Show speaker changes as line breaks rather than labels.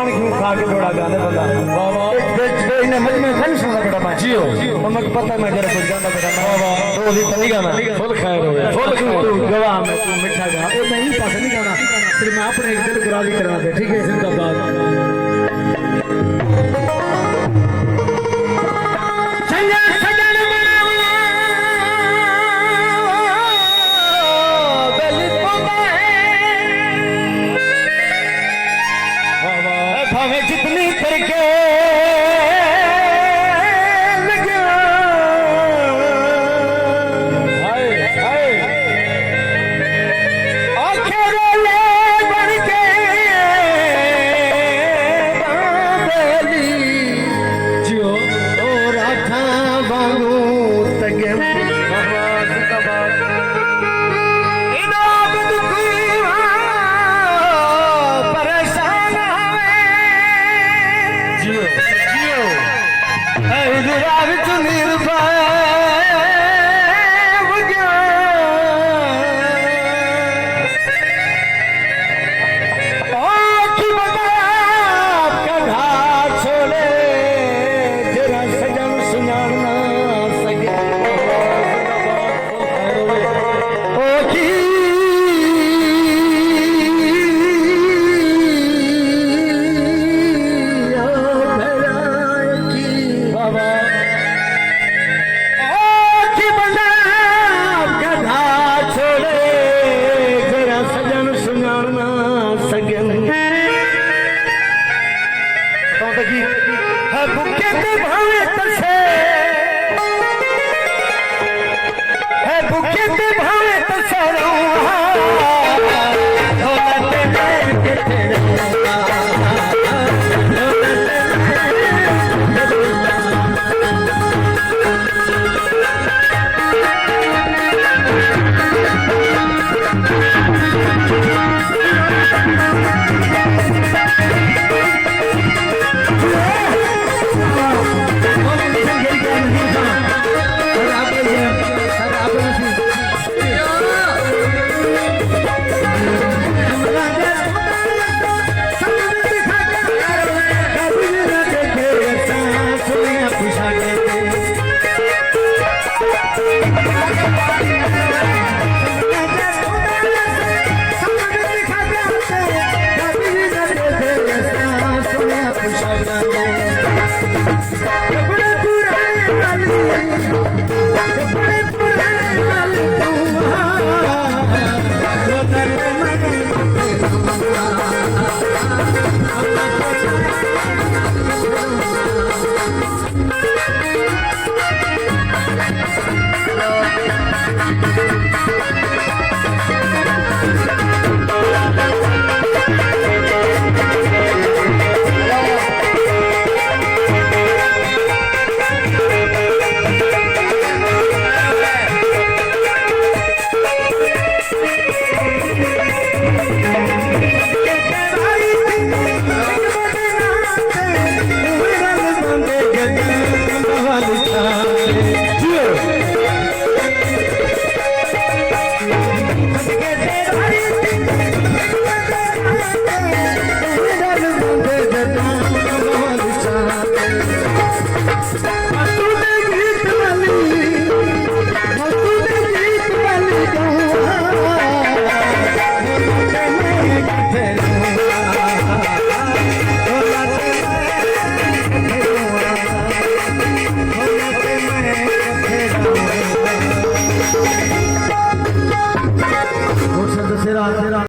पानी क्यों खा के थोड़ा गाने बता बाबा इन्हें मत में खाली सुनना बेटा मैं जियो मत पता मैं जरा कुछ गाना बेटा बाबा तो भी नहीं गाना फुल खैर हो गया फुल तू गवा मैं तू मिठा गा ए मैं ही पास नहीं गाना फिर मैं अपने एक दिल को राजी करवा दे ठीक है जिंदाबाद जितनी करके लगा आखिर ले बन के बाबली जो और आखा बांगू तगे है बुके भावे तो सरो